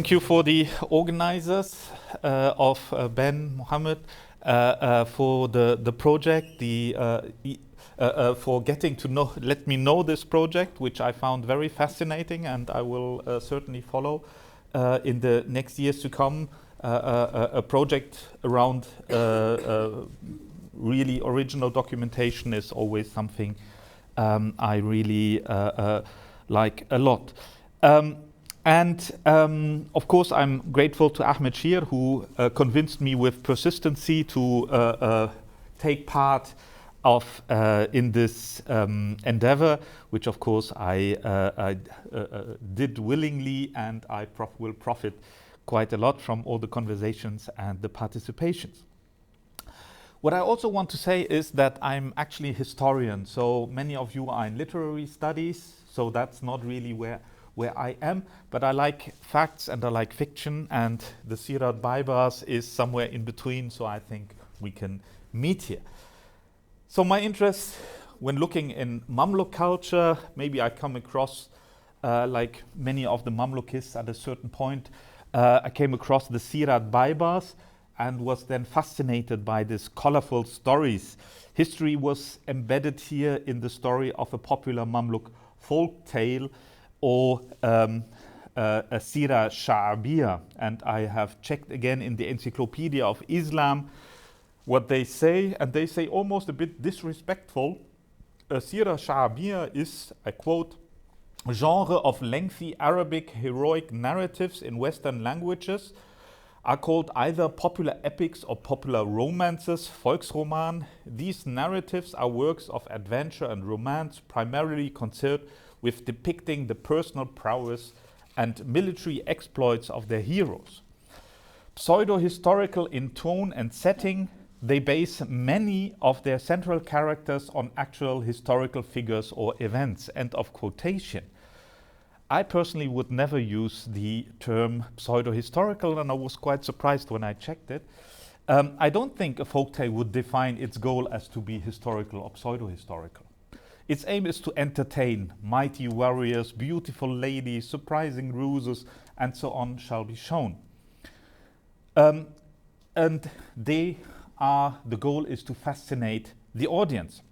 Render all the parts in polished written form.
thank you for the organizers of Ben, Mohammed, for the project, for getting to let me know this project, which I found very fascinating, and I will certainly follow in the next years to come. A project around really original documentation is always something I really like a lot. Of course, I'm grateful to Ahmed Shir, who convinced me with persistency to take part of in this endeavor, which of course I did willingly, and I will profit quite a lot from all the conversations and the participations. What I also want to say is that I'm actually a historian, so many of you are in literary studies, so that's not really where I am, but I like facts and I like fiction, and the Sīrat Baybars is somewhere in between, so I think we can meet here. So my interest when looking in Mamluk culture, maybe I come across, like many of the Mamlukists at a certain point, I came across the Sīrat Baybars and was then fascinated by these colorful stories. History was embedded here in the story of a popular Mamluk folk tale, or a Sīra Sha'abiyya, and I have checked again in the Encyclopedia of Islam what they say, and they say almost a bit disrespectful. A Sīra Sha'abiyya is, I quote, a genre of lengthy Arabic heroic narratives in Western languages, are called either popular epics or popular romances, Volksroman. These narratives are works of adventure and romance, primarily concerned with depicting the personal prowess and military exploits of their heroes. Pseudo-historical in tone and setting, they base many of their central characters on actual historical figures or events. End of quotation. I personally would never use the term pseudo-historical, and I was quite surprised when I checked it. I don't think a folktale would define its goal as to be historical or pseudo-historical. Its aim is to entertain. Mighty warriors, beautiful ladies, surprising ruses, and so on shall be shown. And the goal is to fascinate the audience.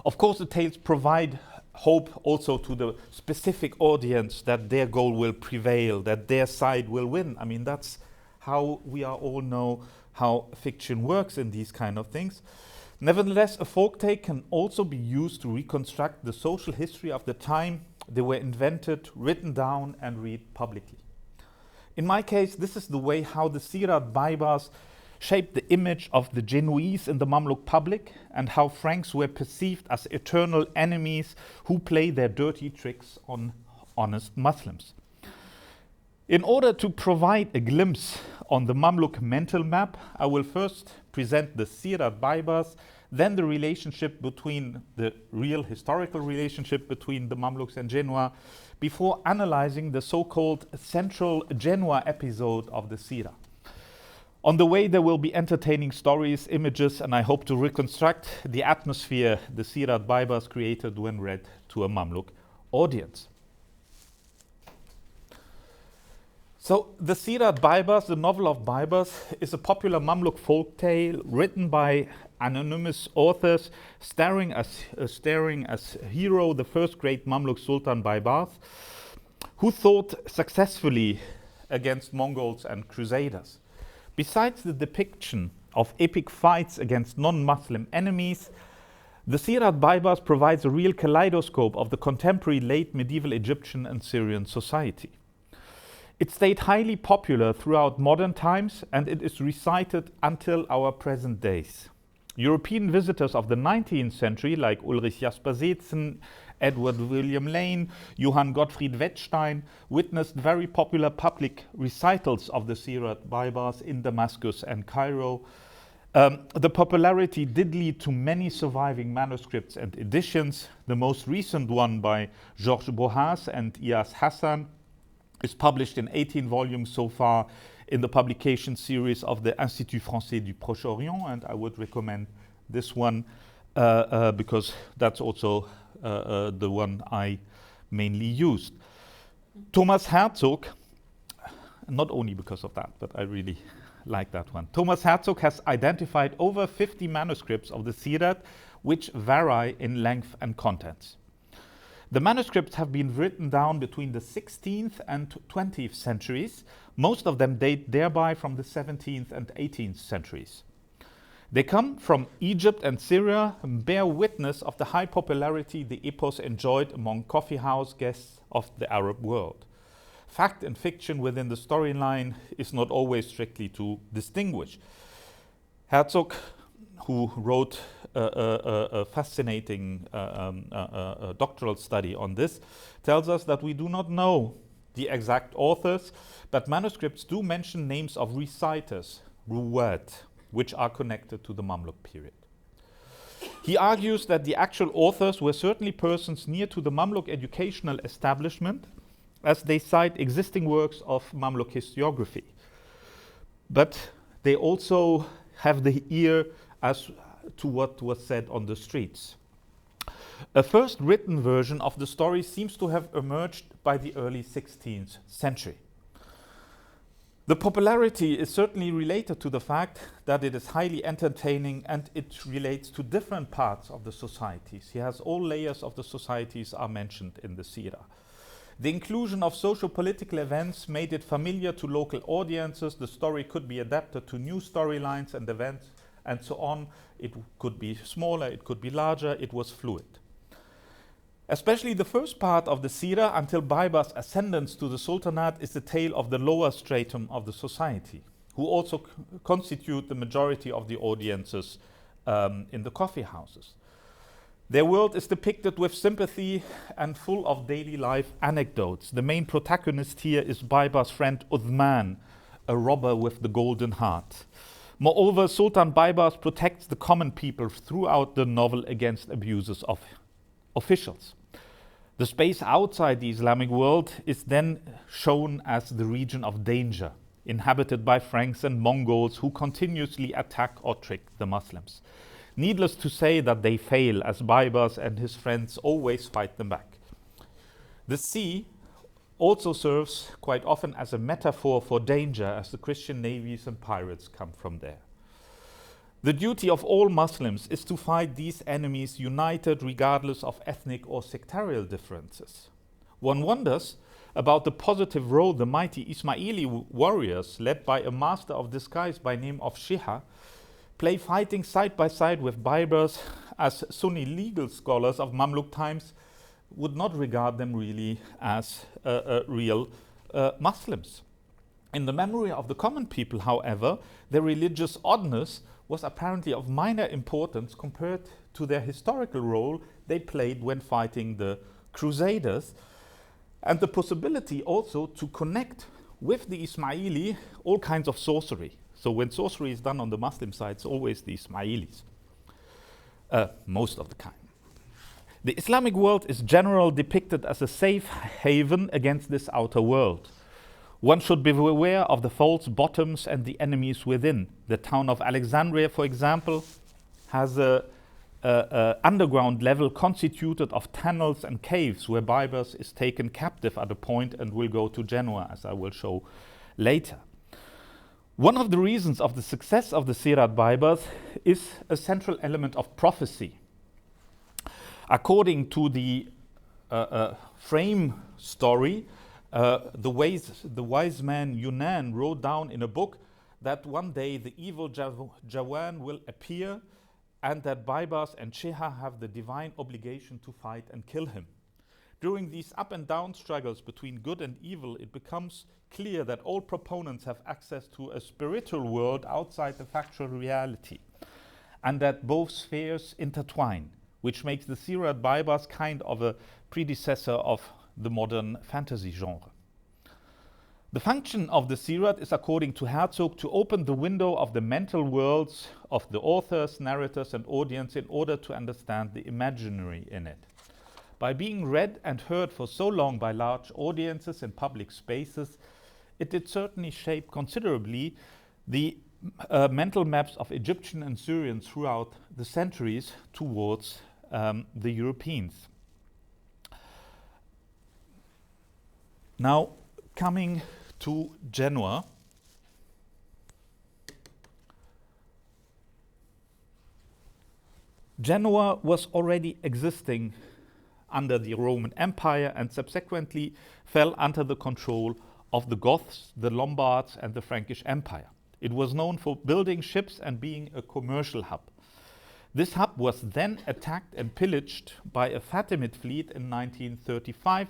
Of course, the tales provide hope also to the specific audience that their goal will prevail, that their side will win. I mean, that's how we all know how fiction works in these kind of things. Nevertheless, a folktale can also be used to reconstruct the social history of the time they were invented, written down, and read publicly. In my case, this is the way how the Sīrat Baybars shaped the image of the Genoese in the Mamluk public, and how Franks were perceived as eternal enemies who play their dirty tricks on honest Muslims. In order to provide a glimpse on the Mamluk mental map, I will first present the Sīrat Baybars, then the relationship between the real historical relationship between the Mamluks and Genoa, before analyzing the so-called central Genoa episode of the Sīra. On the way, there will be entertaining stories, images, and I hope to reconstruct the atmosphere the Sīrat Baybars created when read to a Mamluk audience. So, the Sīrat Baybars, the novel of Baybars, is a popular Mamluk folk tale written by anonymous authors, starring as hero the first great Mamluk Sultan Baybars, who fought successfully against Mongols and Crusaders. Besides the depiction of epic fights against non-Muslim enemies, the Sīrat Baybars provides a real kaleidoscope of the contemporary late medieval Egyptian and Syrian society. It stayed highly popular throughout modern times, and it is recited until our present days. European visitors of the 19th century, like Ulrich Jasper Seetzen, Edward William Lane, Johann Gottfried Wettstein, witnessed very popular public recitals of the Sīrat Baybars in Damascus and Cairo. The popularity did lead to many surviving manuscripts and editions. The most recent one by Georges Bohas and Iyas Hassan is published in 18 volumes so far in the publication series of the Institut Français du Proche-Orient, and I would recommend this one because that's also the one I mainly used. Thomas Herzog not only because of that, but I really like that one. Thomas Herzog has identified over 50 manuscripts of the Sīrat, which vary in length and contents. The manuscripts have been written down between the 16th and 20th centuries. Most of them date thereby from the 17th and 18th centuries. They come from Egypt and Syria and bear witness of the high popularity the epos enjoyed among coffeehouse guests of the Arab world. Fact and fiction within the storyline is not always strictly to distinguish. Herzog, who wrote a fascinating doctoral study on this, tells us that we do not know the exact authors, but manuscripts do mention names of reciters, ruwat, which are connected to the Mamluk period. He argues that the actual authors were certainly persons near to the Mamluk educational establishment, as they cite existing works of Mamluk historiography. But they also have the ear as to what was said on the streets. A first written version of the story seems to have emerged by the early 16th century. The popularity is certainly related to the fact that it is highly entertaining and it relates to different parts of the societies. He has all layers of the societies are mentioned in the Sīrah. The inclusion of socio-political events made it familiar to local audiences. The story could be adapted to new storylines and events and so on. It could be smaller, it could be larger, it was fluid. Especially the first part of the Sīrah until Baybars' ascendance to the Sultanate is the tale of the lower stratum of the society, who also constitute the majority of the audiences in the coffee houses. Their world is depicted with sympathy and full of daily life anecdotes. The main protagonist here is Baybars' friend Uthman, a robber with the golden heart. Moreover, Sultan Baybars protects the common people throughout the novel against abuses of officials. The space outside the Islamic world is then shown as the region of danger, inhabited by Franks and Mongols who continuously attack or trick the Muslims. Needless to say that they fail, as Baybars and his friends always fight them back. The sea also serves quite often as a metaphor for danger, as the Christian navies and pirates come from there. The duty of all Muslims is to fight these enemies united regardless of ethnic or sectarial differences. One wonders about the positive role the mighty Ismāʿīlī warriors, led by a master of disguise by name of Shiha, play fighting side by side with Baybars, as Sunni legal scholars of Mamluk times would not regard them really as real Muslims. In the memory of the common people, however, their religious oddness was apparently of minor importance compared to their historical role they played when fighting the Crusaders, and the possibility also to connect with the Ismāʿīlī all kinds of sorcery. So when sorcery is done on the Muslim side, it's always the Ismāʿīlīs, most of the time. The Islamic world is generally depicted as a safe haven against this outer world. One should be aware of the false bottoms and the enemies within. The town of Alexandria, for example, has a underground level constituted of tunnels and caves where Baybars is taken captive at a point and will go to Genoa, as I will show later. One of the reasons of the success of the Sīrat Baybars is a central element of prophecy. According to the frame story, the wise man Yunan wrote down in a book that one day the evil Jawan will appear and that Baybars and Shiha have the divine obligation to fight and kill him. During these up and down struggles between good and evil, it becomes clear that all proponents have access to a spiritual world outside the factual reality, and that both spheres intertwine, which makes the Sīrat Baybars kind of a predecessor of the modern fantasy genre. The function of the Sīrat is, according to Herzog, to open the window of the mental worlds of the authors, narrators, and audience in order to understand the imaginary in it. By being read and heard for so long by large audiences in public spaces, it did certainly shape considerably the mental maps of Egyptian and Syrians throughout the centuries towards the Europeans. Now, coming to Genoa. Genoa was already existing under the Roman Empire and subsequently fell under the control of the Goths, the Lombards, and the Frankish Empire. It was known for building ships and being a commercial hub. This hub was then attacked and pillaged by a Fatimid fleet in 935,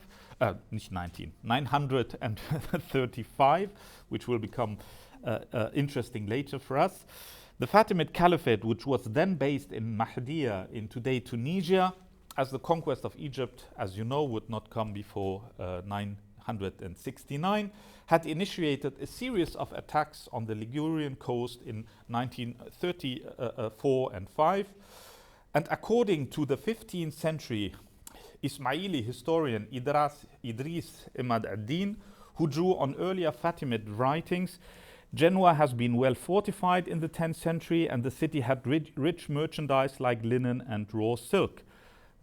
which will become interesting later for us. The Fatimid Caliphate, which was then based in Mahdia in today Tunisia, as the conquest of Egypt, as you know, would not come before 969, had initiated a series of attacks on the Ligurian coast in 1934 and 5. And according to the 15th century Ismāʿīlī historian Idris Imad ad-Din, who drew on earlier Fatimid writings, Genoa has been well fortified in the 10th century, and the city had rich merchandise like linen and raw silk.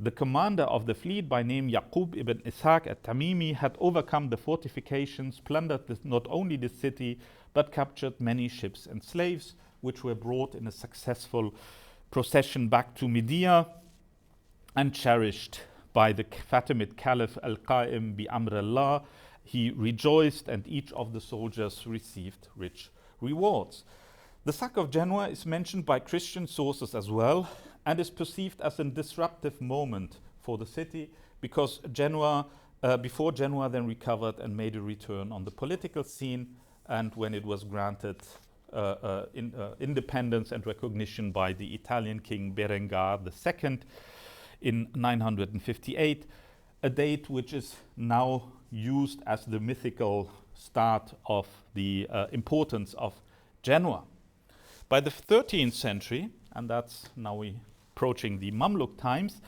The commander of the fleet, by name Yaqub ibn Ishaq at-Tamimi, had overcome the fortifications, plundered not only the city, but captured many ships and slaves, which were brought in a successful procession back to Medina and cherished by the Fatimid Caliph al-Qa'im bi Amr Allah. He rejoiced, and each of the soldiers received rich rewards. The sack of Genoa is mentioned by Christian sources as well, and is perceived as a disruptive moment for the city, because before Genoa then recovered and made a return on the political scene, and when it was granted independence and recognition by the Italian king Berengar II in 958, a date which is now used as the mythical start of the importance of Genoa. By the 13th century, and that's now we approaching the Mamluk times,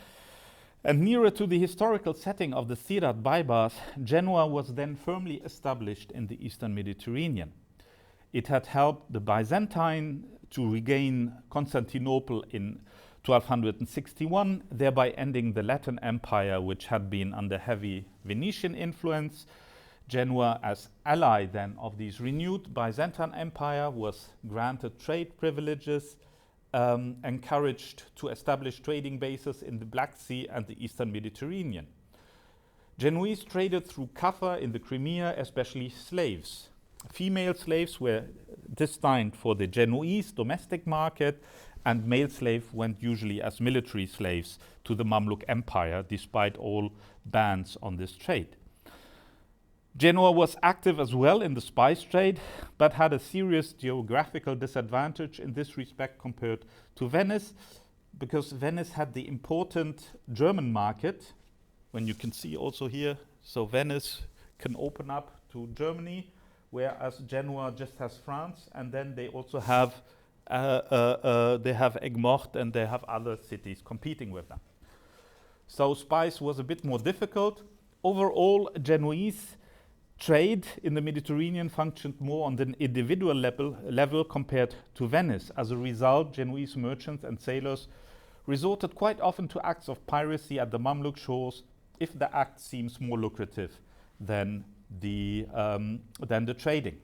and nearer to the historical setting of the Sīrat Baybars, Genoa was then firmly established in the Eastern Mediterranean. It had helped the Byzantine to regain Constantinople in 1261, thereby ending the Latin Empire, which had been under heavy Venetian influence. Genoa, as ally then of this renewed Byzantine Empire, was granted trade privileges, encouraged to establish trading bases in the Black Sea and the Eastern Mediterranean. Genoese traded through Kaffa in the Crimea, especially slaves. Female slaves were destined for the Genoese domestic market, and male slaves went usually as military slaves to the Mamluk Empire, despite all bans on this trade. Genoa was active as well in the spice trade, but had a serious geographical disadvantage in this respect compared to Venice, because Venice had the important German market, when you can see also here, so Venice can open up to Germany, whereas Genoa just has France, and then they also have Aigues-Mortes, and they have other cities competing with them. So spice was a bit more difficult. Overall, Genoese trade in the Mediterranean functioned more on the individual level compared to Venice. As a result, Genoese merchants and sailors resorted quite often to acts of piracy at the Mamluk shores if the act seems more lucrative than the trading.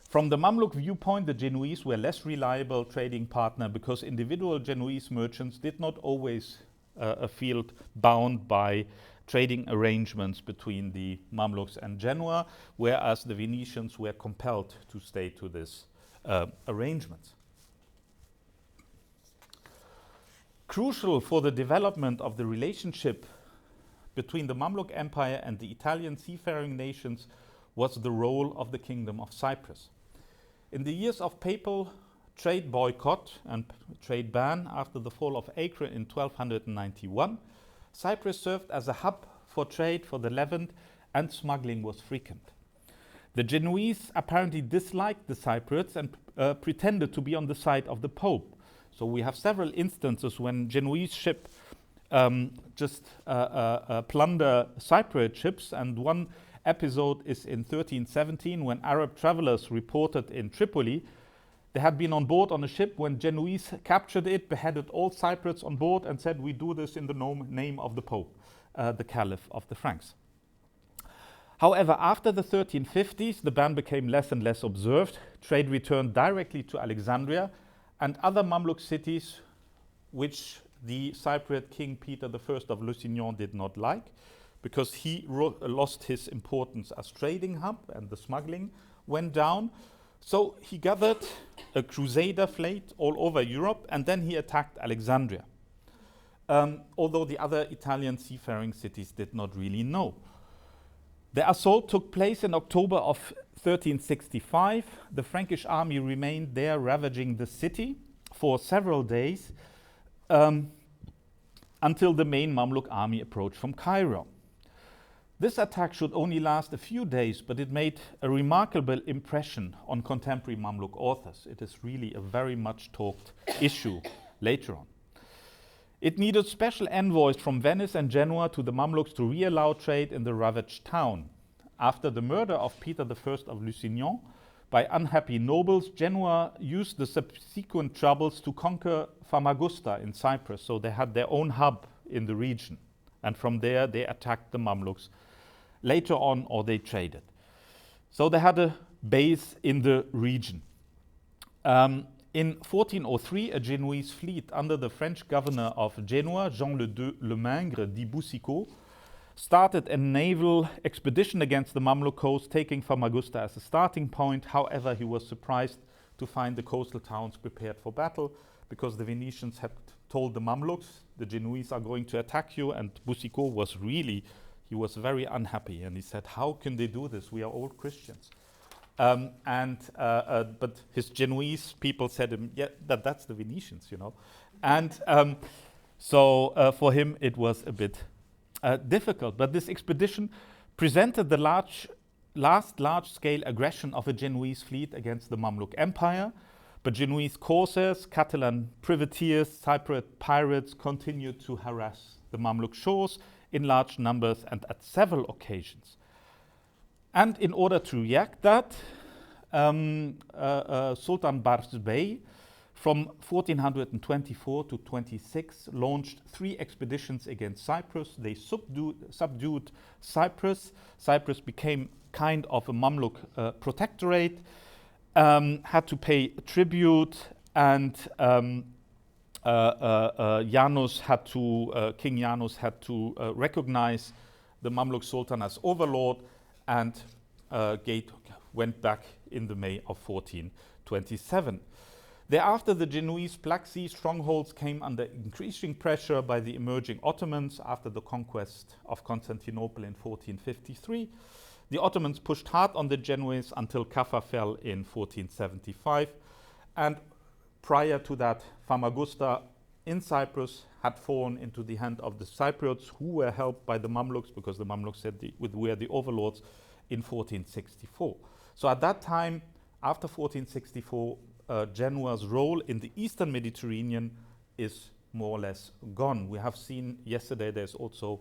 From the Mamluk viewpoint, the Genoese were less reliable trading partner, because individual Genoese merchants did not always feel bound by trading arrangements between the Mamluks and Genoa, whereas the Venetians were compelled to stay to this arrangements. Crucial for the development of the relationship between the Mamluk Empire and the Italian seafaring nations was the role of the Kingdom of Cyprus. In the years of papal trade boycott and trade ban after the fall of Acre in 1291, Cyprus served as a hub for trade for the Levant, and smuggling was frequent. The Genoese apparently disliked the Cypriots and pretended to be on the side of the Pope. So we have several instances when Genoese ship plunder Cypriot ships, and one episode is in 1317 when Arab travelers reported in Tripoli they had been on board on a ship when Genoese captured it, beheaded all Cypriots on board, and said, "We do this in the name of the Pope, the Caliph of the Franks." However, after the 1350s, the ban became less and less observed. Trade returned directly to Alexandria and other Mamluk cities, which the Cypriot king Peter I of Lusignan did not like, because he lost his importance as trading hub and the smuggling went down. So he gathered a crusader fleet all over Europe, and then he attacked Alexandria. Although the other Italian seafaring cities did not really know. The assault took place in October of 1365. The Frankish army remained there, ravaging the city for several days until the main Mamluk army approached from Cairo. This attack should only last a few days, but it made a remarkable impression on contemporary Mamluk authors. It is really a very much talked issue later on. It needed special envoys from Venice and Genoa to the Mamluks to re-allow trade in the ravaged town. After the murder of Peter I of Lusignan by unhappy nobles, Genoa used the subsequent troubles to conquer Famagusta in Cyprus, so they had their own hub in the region. And from there, they attacked the Mamluks later on, or they traded. So they had a base in the region. In 1403, a Genoese fleet under the French governor of Genoa, Jean Le Mingre di Boucicaut, started a naval expedition against the Mamluk coast, taking Famagusta as a starting point. However, he was surprised to find the coastal towns prepared for battle, because the Venetians had told the Mamluks, the Genoese are going to attack you, and Boucicaut was very unhappy, and he said, how can they do this? We are all Christians. But his Genoese people said to him, yeah, that's the Venetians, you know. And so for him it was a bit difficult. But this expedition presented the last large-scale aggression of a Genoese fleet against the Mamluk Empire. But Genoese corsairs, Catalan privateers, Cypriot pirates continued to harass the Mamluk shores in large numbers and at several occasions. And in order to react that, Sultan Bars Bey, from 1424 to 26, launched 3 expeditions against Cyprus. They subdued Cyprus. Cyprus became kind of a Mamluk protectorate, had to pay tribute, and King Janus had to recognize the Mamluk Sultan as overlord, and went back in the May of 1427. Thereafter, the Genoese Black Sea strongholds came under increasing pressure by the emerging Ottomans after the conquest of Constantinople in 1453. The Ottomans pushed hard on the Genoese until Kaffa fell in 1475. And prior to that, Famagusta in Cyprus had fallen into the hand of the Cypriots, who were helped by the Mamluks, because the Mamluks said we were the overlords, in 1464. So at that time, after 1464, Genoa's role in the Eastern Mediterranean is more or less gone. We have seen yesterday there's also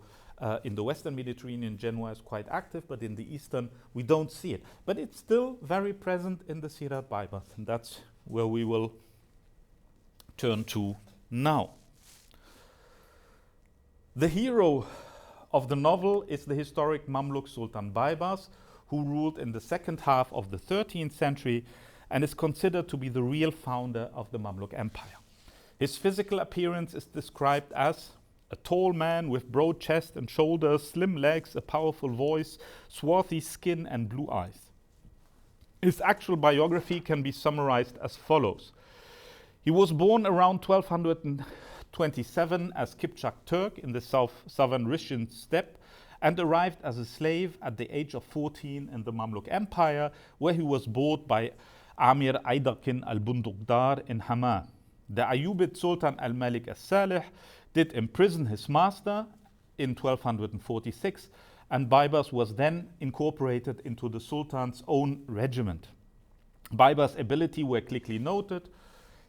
in the Western Mediterranean, Genoa is quite active, but in the Eastern, we don't see it. But it's still very present in the Sīrat Baybars, and that's where we will turn to now. The hero of the novel is the historic Mamluk Sultan Baybars, who ruled in the second half of the 13th century and is considered to be the real founder of the Mamluk Empire. His physical appearance is described as a tall man with broad chest and shoulders, slim legs, a powerful voice, swarthy skin, and blue eyes. His actual biography can be summarized as follows. He was born around 1227 as Kipchak Turk in the southern Russian steppe, and arrived as a slave at the age of 14 in the Mamluk Empire, where he was bought by Amir Aydakin al-Bundukdar in Hama. The Ayyubid Sultan al-Malik al-Salih did imprison his master in 1246, and Baybars was then incorporated into the Sultan's own regiment. Baybars' ability were quickly noted.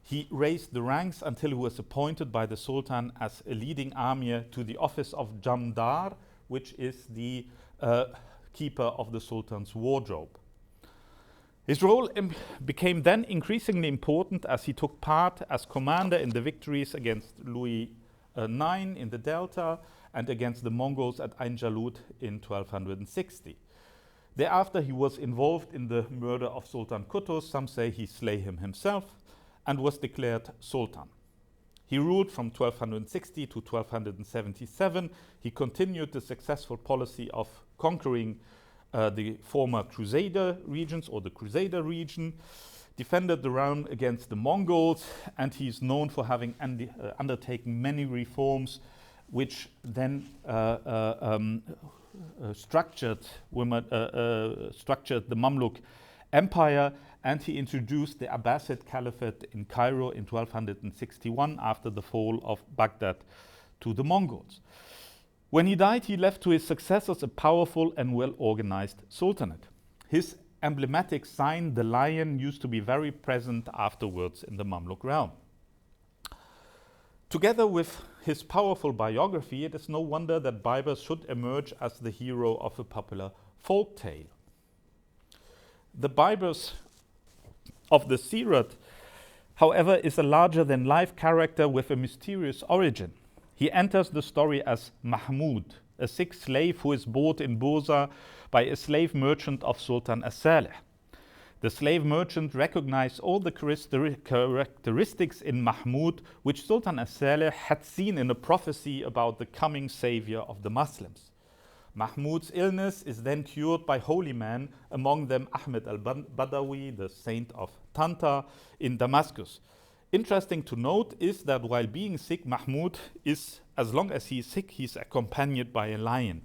He raised the ranks until he was appointed by the Sultan as a leading Amir to the office of Jamdar, which is the keeper of the Sultan's wardrobe. His role became then increasingly important as he took part as commander in the victories against Louis IX in the Delta and against the Mongols at Ain Jalut in 1260. Thereafter, he was involved in the murder of Sultan Qutuz. Some say he slay him himself, and was declared Sultan. He ruled from 1260 to 1277. He continued the successful policy of conquering the former Crusader regions, or the Crusader region, defended the realm against the Mongols, and he is known for having undertaken many reforms which then structured the Mamluk Empire, and he introduced the Abbasid Caliphate in Cairo in 1261 after the fall of Baghdad to the Mongols. When he died, he left to his successors a powerful and well-organized sultanate. His emblematic sign, the lion, used to be very present afterwards in the Mamluk realm. Together with his powerful biography, it is no wonder that Baybars should emerge as the hero of a popular folk tale. The Baybars of the Sīrat, however, is a larger-than-life character with a mysterious origin. He enters the story as Mahmud, a sick slave who is bought in Bursa by a slave merchant of Sultan as-Salih. The slave merchant recognized all the characteristics in Mahmud which Sultan as-Salih had seen in a prophecy about the coming savior of the Muslims. Mahmud's illness is then cured by holy men, among them Ahmed al-Badawi, the saint of Tanta, in Damascus. Interesting to note is that while being sick, Mahmud is, as long as he is sick, he's accompanied by a lion.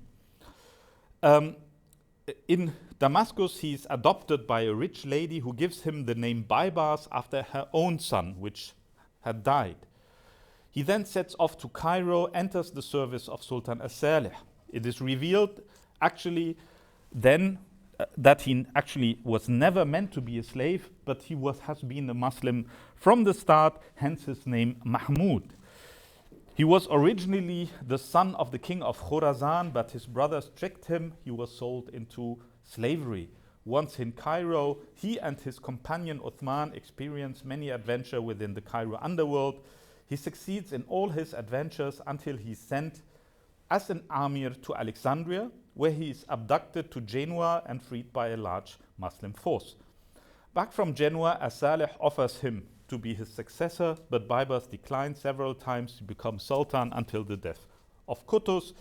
In Damascus, he is adopted by a rich lady who gives him the name Baybars after her own son, which had died. He then sets off to Cairo, enters the service of Sultan as-Salih. It is revealed actually then that he actually was never meant to be a slave, but he has been a Muslim from the start, hence his name Mahmud. He was originally the son of the king of Khorasan, but his brothers tricked him. He was sold into slavery. Once in Cairo, he and his companion Uthman experience many adventures within the Cairo underworld. He succeeds in all his adventures until he is sent as an Amir to Alexandria, where he is abducted to Genoa and freed by a large Muslim force. Back from Genoa, as-Salih offers him to be his successor, but Baybars declined several times to become Sultan until the death of Qutuz.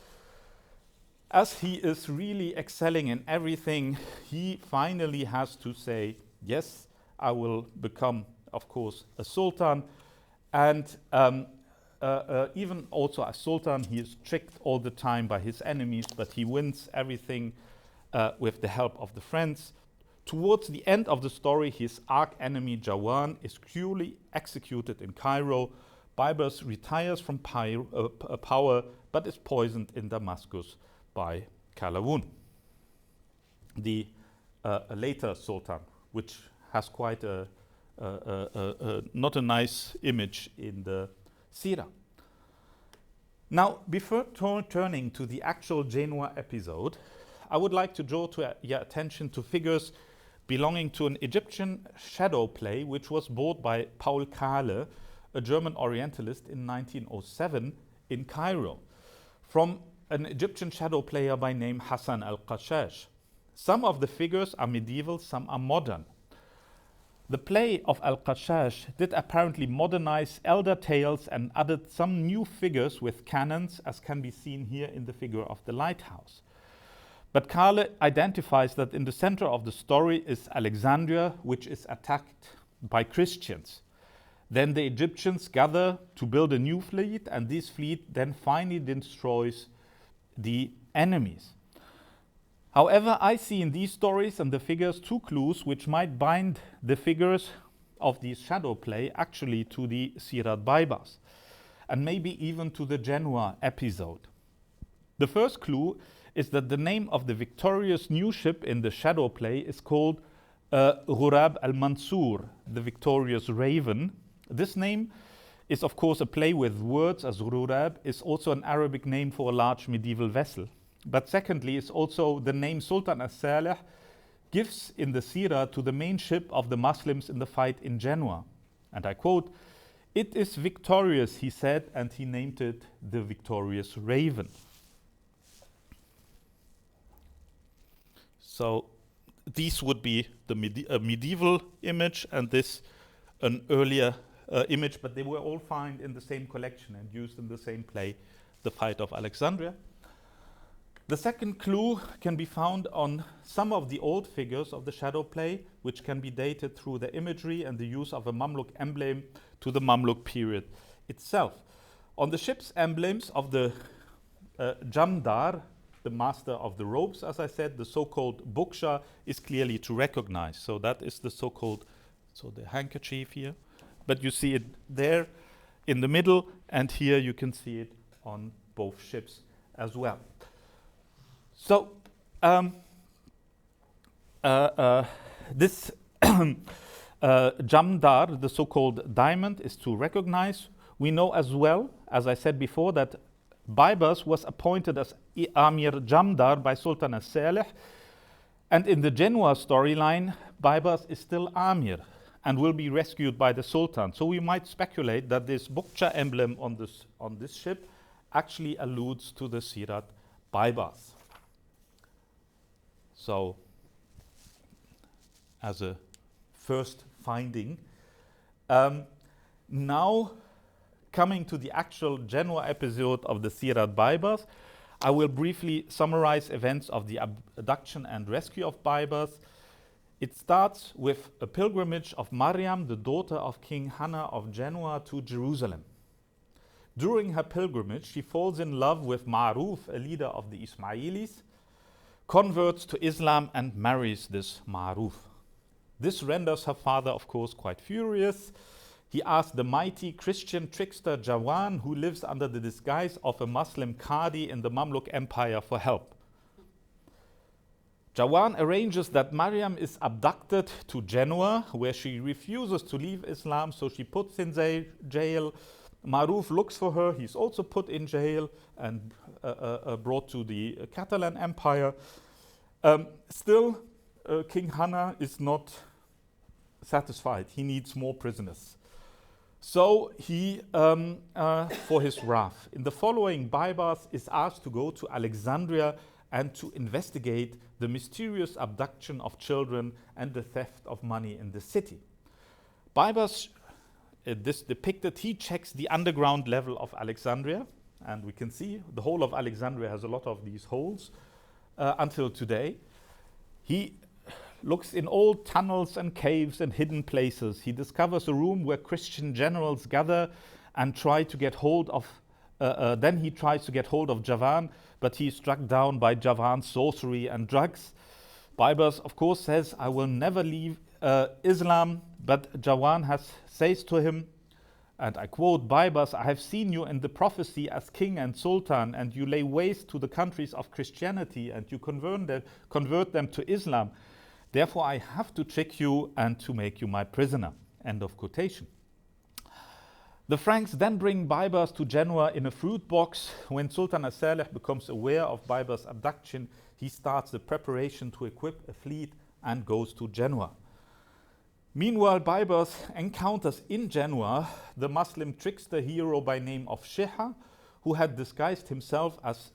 As he is really excelling in everything, he finally has to say, yes, I will become, of course, a Sultan. And even also as Sultan, he is tricked all the time by his enemies, but he wins everything with the help of the friends. Towards the end of the story, his arch-enemy Jawan is cruelly executed in Cairo. Baybars retires from power, but is poisoned in Damascus by Qalawun, the later Sultan, which has quite not a nice image in the Sīrah. Now, before turning to the actual Genoa episode, I would like to draw your attention to figures belonging to an Egyptian shadow play which was bought by Paul Kahle, a German Orientalist, in 1907 in Cairo, from an Egyptian shadow player by name Hassan al-Qashash. Some of the figures are medieval, some are modern. The play of al-Qashash did apparently modernize elder tales and added some new figures with cannons, as can be seen here in the figure of the lighthouse. But Kahle identifies that in the center of the story is Alexandria, which is attacked by Christians. Then the Egyptians gather to build a new fleet, and this fleet then finally destroys the enemies. However, I see in these stories and the figures two clues which might bind the figures of the shadow play actually to the Sīrat Baybars, and maybe even to the Genoa episode. The first clue is that the name of the victorious new ship in the shadow play is called Ghurab al-Mansur, the victorious raven. This name is of course a play with words, as Ghurab is also an Arabic name for a large medieval vessel. But secondly, it's also the name Sultan as-Salih gives in the Sīrah to the main ship of the Muslims in the fight in Genoa. And I quote, "It is victorious," he said, and he named it the victorious raven. So these would be the medieval image, and this an earlier image, but they were all found in the same collection and used in the same play, The Fight of Alexandria. The second clue can be found on some of the old figures of the shadow play, which can be dated through the imagery and the use of a Mamluk emblem to the Mamluk period itself. On the ship's emblems of the Jamdar, the master of the ropes, as I said, the so-called buksha is clearly to recognize. So that is the so-called, so the handkerchief here. But you see it there in the middle, and here you can see it on both ships as well. So this Jamdar, the so-called diamond, is to recognize. We know as well, as I said before, that Baybars was appointed as Amir Jamdar by Sultan as-Salih, and in the Genoa storyline, Baybars is still Amir and will be rescued by the Sultan. So we might speculate that this Bukcha emblem on this ship actually alludes to the Sīrat Baybars. So, as a first finding, now coming to the actual Genoa episode of the Sīrat Baybars, I will briefly summarize events of the abduction and rescue of Baybars. It starts with a pilgrimage of Mariam, the daughter of King Hannah of Genoa, to Jerusalem. During her pilgrimage, she falls in love with Ma'ruf, a leader of the Ismāʿīlīs, converts to Islam and marries this Ma'ruf. This renders her father, of course, quite furious. He asks the mighty Christian trickster Jawan, who lives under the disguise of a Muslim Qadi in the Mamluk Empire, for help. Jawan arranges that Mariam is abducted to Genoa, where she refuses to leave Islam, so she puts in jail. Ma'ruf looks for her. He's also put in jail and brought to the Catalan Empire. Still, King Hannah is not satisfied. He needs more prisoners. So he, for his wrath, in the following, Baybars is asked to go to Alexandria and to investigate the mysterious abduction of children and the theft of money in the city. Baybars, this depicted, he checks the underground level of Alexandria, and we can see the whole of Alexandria has a lot of these holes until today. He looks in old tunnels and caves and hidden places. He discovers a room where Christian generals gather and try to get hold of, then he tries to get hold of Javan, but he is struck down by Javan's sorcery and drugs. Baybars, of course, says, I will never leave Islam, but Jawan says to him, and I quote, Baybars, I have seen you in the prophecy as king and sultan, and you lay waste to the countries of Christianity, and you convert them to Islam. Therefore, I have to trick you and to make you my prisoner. End of quotation. The Franks then bring Baybars to Genoa in a fruit box. When Sultan as-Salih becomes aware of Baybars' abduction, he starts the preparation to equip a fleet and goes to Genoa. Meanwhile, Baybars encounters in Genoa the Muslim trickster hero by name of Sheha, who had disguised himself as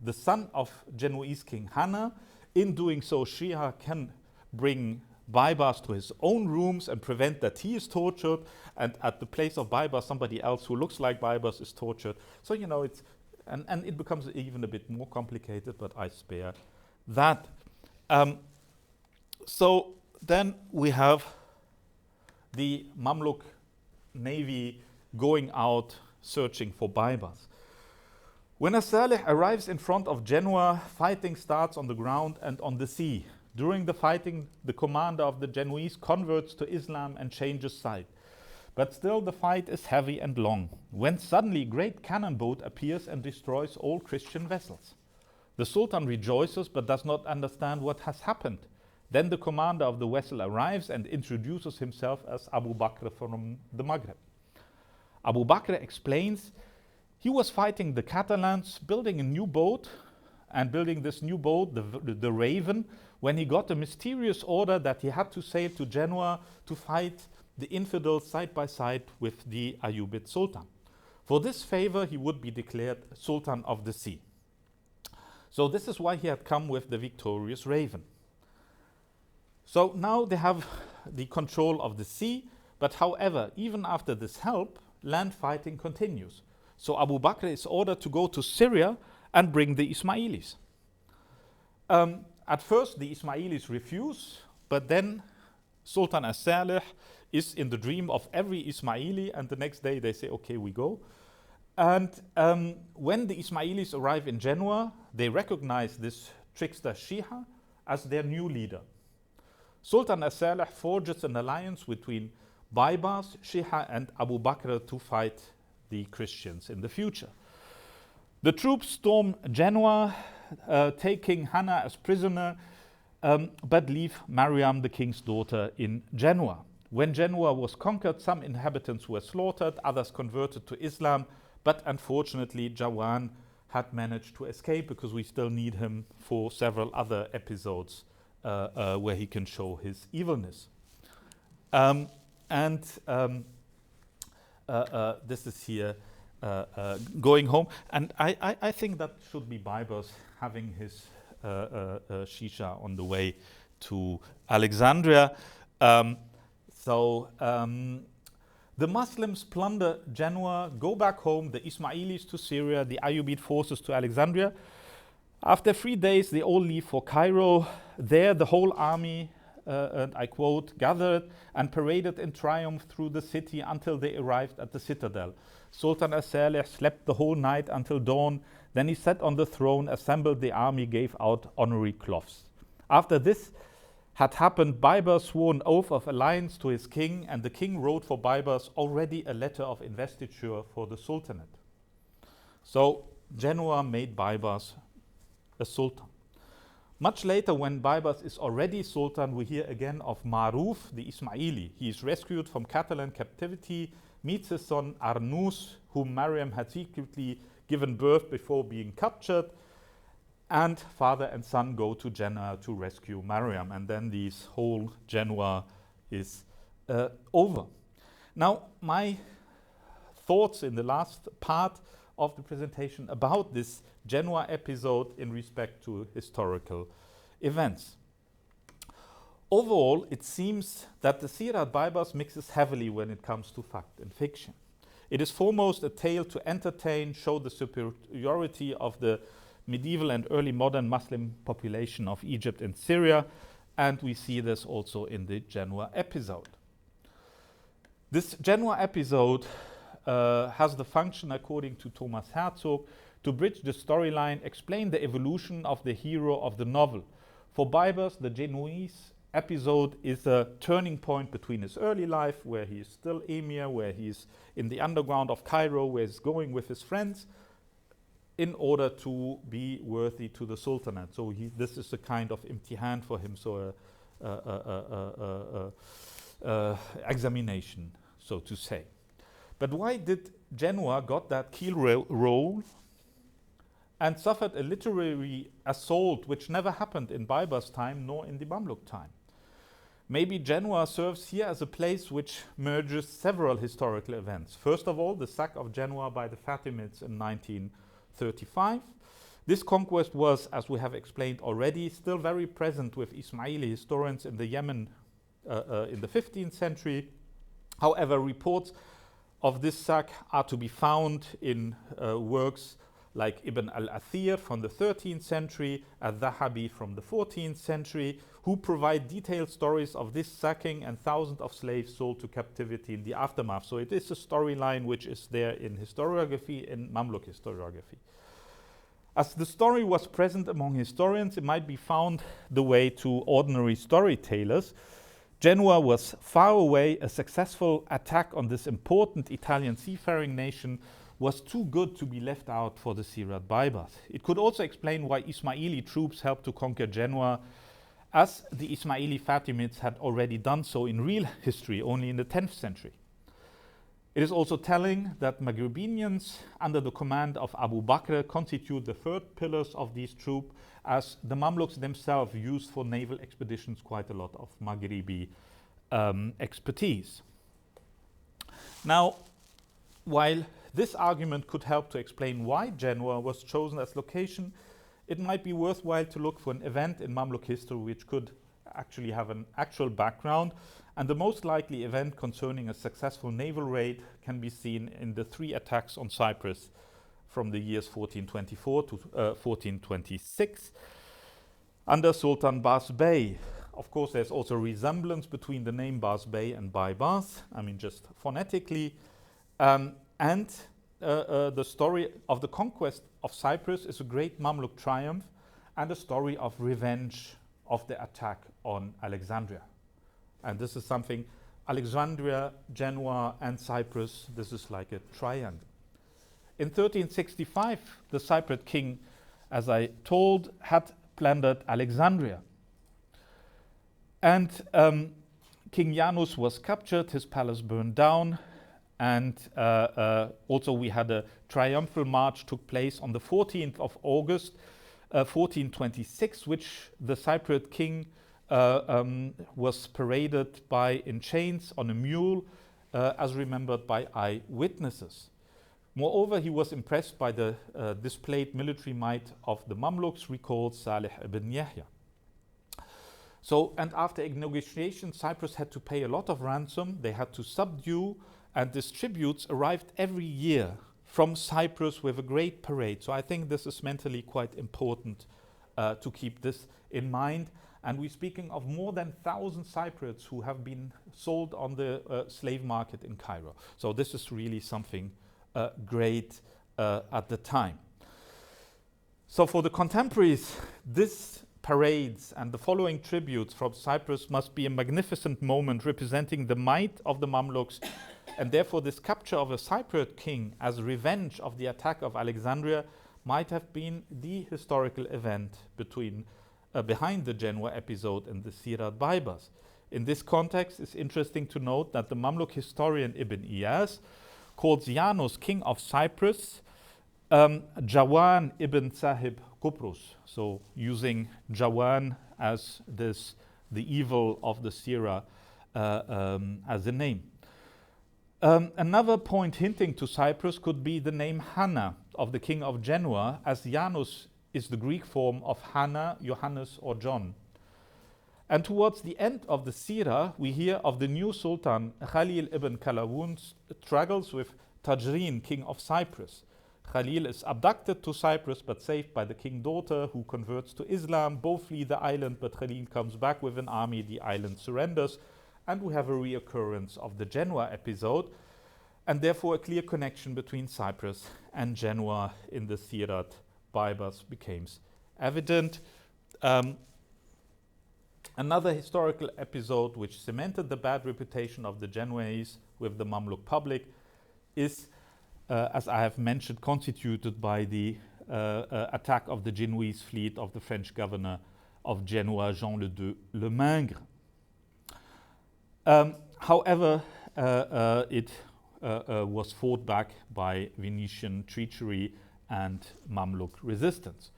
the son of Genoese King Hannah. In doing so, Sheha can bring Baybars to his own rooms and prevent that he is tortured, and at the place of Baybars, somebody else who looks like Baybars is tortured. So, you know, it's and it becomes even a bit more complicated, but I spare that. So then we have the Mamluk navy going out searching for Baybars. When as-Salih arrives in front of Genoa, fighting starts on the ground and on the sea. During the fighting, the commander of the Genoese converts to Islam and changes side. But still the fight is heavy and long, when suddenly a great cannon boat appears and destroys all Christian vessels. The Sultan rejoices but does not understand what has happened. Then the commander of the vessel arrives and introduces himself as Abu Bakr from the Maghreb. Abu Bakr explains he was fighting the Catalans, building a new boat, and building this new boat, the Raven, when he got a mysterious order that he had to sail to Genoa to fight the infidels side by side with the Ayyubid Sultan. For this favor, he would be declared Sultan of the Sea. So this is why he had come with the victorious Raven. So now they have the control of the sea, but however, even after this help, land fighting continues. So Abu Bakr is ordered to go to Syria and bring the Ismāʿīlīs. At first, the Ismāʿīlīs refuse, but then Sultan as-Salih is in the dream of every Ismāʿīlī, and the next day they say, okay, we go. And when the Ismāʿīlīs arrive in Genoa, they recognize this trickster Shīha as their new leader. Sultan as-Salih forges an alliance between Baybars, Shīha, and Abu Bakr to fight the Christians in the future. The troops storm Genoa, taking Hannah as prisoner, but leave Mariam, the king's daughter, in Genoa. When Genoa was conquered, some inhabitants were slaughtered, others converted to Islam, but unfortunately Jawan had managed to escape, because we still need him for several other episodes where he can show his evilness. This is here going home, and I think that should be Baybars having his shisha on the way to Alexandria. The Muslims plunder Genoa, go back home, the Ismāʿīlīs to Syria, the Ayyubid forces to Alexandria. After 3 days, they all leave for Cairo. There, the whole army, and I quote, gathered and paraded in triumph through the city until they arrived at the citadel. Sultan as-Salih slept the whole night until dawn. Then he sat on the throne, assembled the army, gave out honorary cloths. After this had happened, Baybars swore an oath of alliance to his king, and the king wrote for Baybars already a letter of investiture for the sultanate. So Genoa made Baybars a sultan. Much later, when Baybars is already sultan, we hear again of Maruf, the Ismāʿīlī. He is rescued from Catalan captivity, meets his son Arnus, whom Mariam had secretly given birth before being captured, and father and son go to Genoa to rescue Mariam, and then this whole Genoa is over. Now, my thoughts in the last part of the presentation about this Genoa episode in respect to historical events. Overall, it seems that the Sīrat Baybars mixes heavily when it comes to fact and fiction. It is foremost a tale to entertain, show the superiority of the medieval and early modern Muslim population of Egypt and Syria, and we see this also in the Genoa episode. This Genoa episode has the function, according to Thomas Herzog, to bridge the storyline, explain the evolution of the hero of the novel. For Baybars, the Genoese episode is a turning point between his early life, where he is still emir, where he is in the underground of Cairo, where he's going with his friends, in order to be worthy to the Sultanate. So this is a kind of imtihan for him, so examination, so to say. But why did Genoa got that key role and suffered a literary assault which never happened in Baybars' time nor in the Mamluk time? Maybe Genoa serves here as a place which merges several historical events. First of all, the sack of Genoa by the Fatimids in 1935. This conquest was, as we have explained already, still very present with Ismāʿīlī historians in the Yemen in the 15th century. However, reports of this sack are to be found in works like Ibn al-Athir from the 13th century, al-Dhahabi from the 14th century, who provide detailed stories of this sacking and thousands of slaves sold to captivity in the aftermath. So it is a storyline which is there in historiography, in Mamluk historiography. As the story was present among historians, it might be found the way to ordinary storytellers. Genoa was far away. A successful attack on this important Italian seafaring nation was too good to be left out for the Sīrat Baybars. It could also explain why Ismāʿīlī troops helped to conquer Genoa, as the Ismāʿīlī Fatimids had already done so in real history only in the 10th century. It is also telling that Maghrebinians under the command of Abu Bakr constitute the third pillars of these troops, as the Mamluks themselves used for naval expeditions quite a lot of Maghrebi expertise. Now, while this argument could help to explain why Genoa was chosen as location, it might be worthwhile to look for an event in Mamluk history which could actually have an actual background, and the most likely event concerning a successful naval raid can be seen in the 3 attacks on Cyprus from the years 1424 to 1426 under Sultan Bars Bey. Of course, there's also a resemblance between the name Bars Bey and Baybars, I mean just phonetically, and the story of the conquest of Cyprus is a great Mamluk triumph and a story of revenge of the attack on Alexandria. And this is something, Alexandria, Genoa, and Cyprus, this is like a triangle. In 1365, the Cypriot king, as I told, had plundered Alexandria. And King Janus was captured, his palace burned down, and also we had a triumphal march took place on the 14th of August, 1426, which the Cypriot king was paraded by in chains on a mule, as remembered by eyewitnesses. Moreover, he was impressed by the displayed military might of the Mamluks, recalled Salih ibn Yahya. So, and after negotiations, Cyprus had to pay a lot of ransom, they had to subdue, and these tributes arrived every year from Cyprus with a great parade. So I think this is mentally quite important to keep this in mind. And we're speaking of more than 1,000 Cypriots who have been sold on the slave market in Cairo. So this is really something great at the time. So for the contemporaries, this parades and the following tributes from Cyprus must be a magnificent moment representing the might of the Mamluks, and therefore this capture of a Cypriot king as revenge of the attack of Alexandria might have been the historical event behind the Genoa episode in the Sīrat Baybars. In this context, it's interesting to note that the Mamluk historian Ibn Iyas calls Janus king of Cyprus Jawan ibn Sahib Kuprus, so using Jawan as the evil of the Sira as a name. Another point hinting to Cyprus could be the name Hanna of the king of Genoa, as Janus is the Greek form of Hannah, Johannes, or John. And towards the end of the Sira, we hear of the new Sultan Khalil ibn Kalawun's struggles with Tajrin, king of Cyprus. Khalil is abducted to Cyprus but saved by the king's daughter, who converts to Islam. Both flee the island, but Khalil comes back with an army. The island surrenders, and we have a reoccurrence of the Genoa episode, and therefore a clear connection between Cyprus and Genoa in the Sīrat Baybars becomes evident. Another historical episode which cemented the bad reputation of the Genoese with the Mamluk public is, as I have mentioned, constituted by the attack of the Genoese fleet of the French governor of Genoa, Jean Le Mingre. However, it was fought back by Venetian treachery and Mamluk resistance.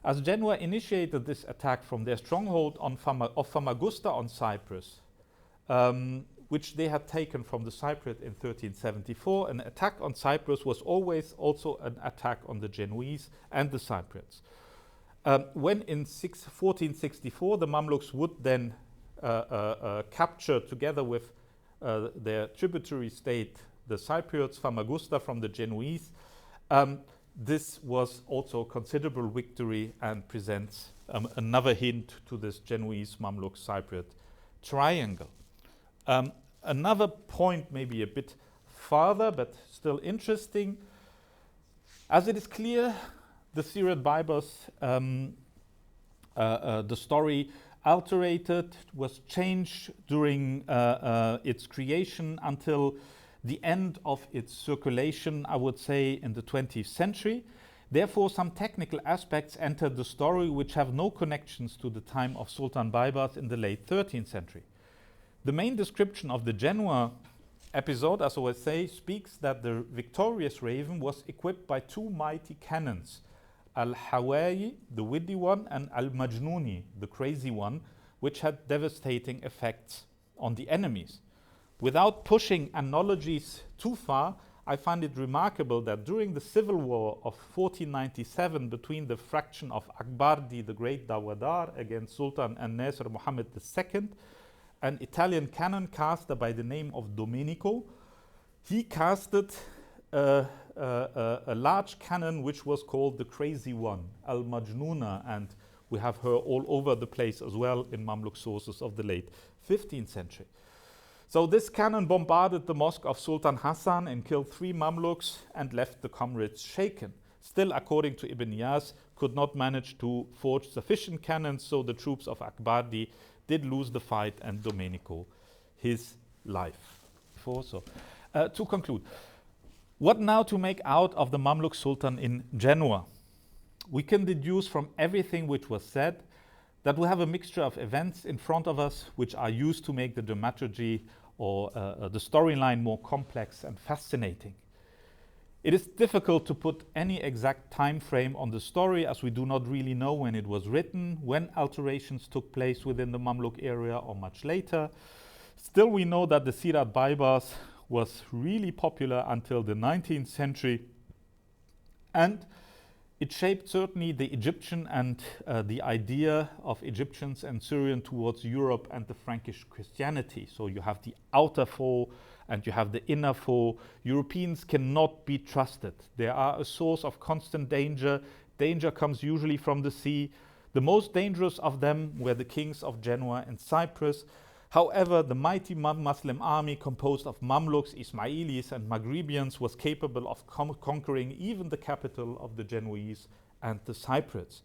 As Genoa initiated this attack from their stronghold of Famagusta on Cyprus, which they had taken from the Cypriot in 1374, an attack on Cyprus was always also an attack on the Genoese and the Cypriots. When in 1464 the Mamluks would then capture, together with their tributary state, the Cypriots, Famagusta from the Genoese, this was also a considerable victory and presents another hint to this Genoese Mamluk Cypriot triangle. Another point, maybe a bit farther, but still interesting. As it is clear, the Sīrat Baybars, the story alterated, was changed during its creation until the end of its circulation, I would say, in the 20th century. Therefore, some technical aspects entered the story which have no connections to the time of Sultan Baybars in the late 13th century. The main description of the Genoa episode, as I always say, speaks that the victorious raven was equipped by 2 mighty cannons, Al-Hawaii, the witty one, and Al-Majnuni, the crazy one, which had devastating effects on the enemies. Without pushing analogies too far, I find it remarkable that during the civil war of 1497 between the faction of Akbardi, the great Dawadar, against Sultan an-Nasir Muhammad II, an Italian cannon caster by the name of Domenico, he casted a large cannon which was called the Crazy One, Al-Majnuna, and we have her all over the place as well in Mamluk sources of the late 15th century. So this cannon bombarded the mosque of Sultan Hassan and killed 3 Mamluks and left the comrades shaken. Still, according to Ibn Iyas, could not manage to forge sufficient cannons, so the troops of Akbardi did lose the fight and Domenico his life. To conclude, what now to make out of the Mamluk Sultan in Genoa? We can deduce from everything which was said that we have a mixture of events in front of us which are used to make the dramaturgy or the storyline more complex and fascinating. It is difficult to put any exact time frame on the story, as we do not really know when it was written, when alterations took place within the Mamluk area or much later. Still, we know that the Sīrat Baybars was really popular until the 19th century, and it shaped certainly the Egyptian and the idea of Egyptians and Syrian towards Europe and the Frankish Christianity. So you have the outer foe and you have the inner foe. Europeans cannot be trusted. They are a source of constant danger. Danger comes usually from the sea. The most dangerous of them were the kings of Genoa and Cyprus. However, the mighty Muslim army composed of Mamluks, Ismāʿīlīs and Maghribians was capable of conquering even the capital of the Genoese and the Cypriots.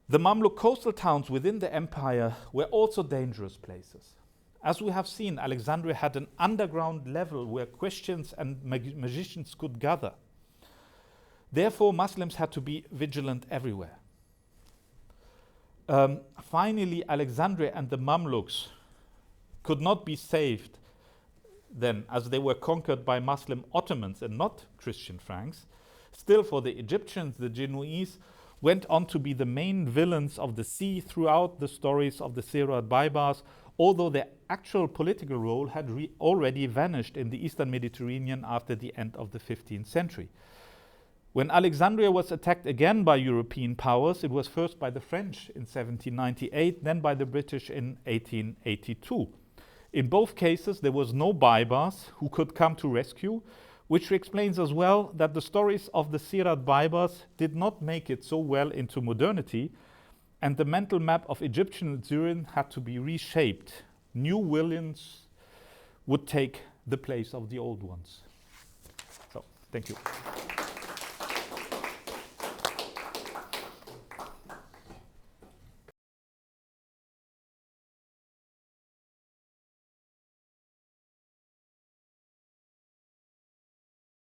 The Mamluk coastal towns within the empire were also dangerous places. As we have seen, Alexandria had an underground level where Christians and magicians could gather. Therefore, Muslims had to be vigilant everywhere. Finally, Alexandria and the Mamluks could not be saved then, as they were conquered by Muslim Ottomans and not Christian Franks. Still, for the Egyptians, the Genoese went on to be the main villains of the sea throughout the stories of the Sīrat Baybars, although their actual political role had already vanished in the Eastern Mediterranean after the end of the 15th century. When Alexandria was attacked again by European powers, it was first by the French in 1798, then by the British in 1882. In both cases, there was no Baybars who could come to rescue, which explains as well that the stories of the Sīrat Baybars did not make it so well into modernity, and the mental map of Egyptian and Syrian had to be reshaped. New villains would take the place of the old ones. So, thank you.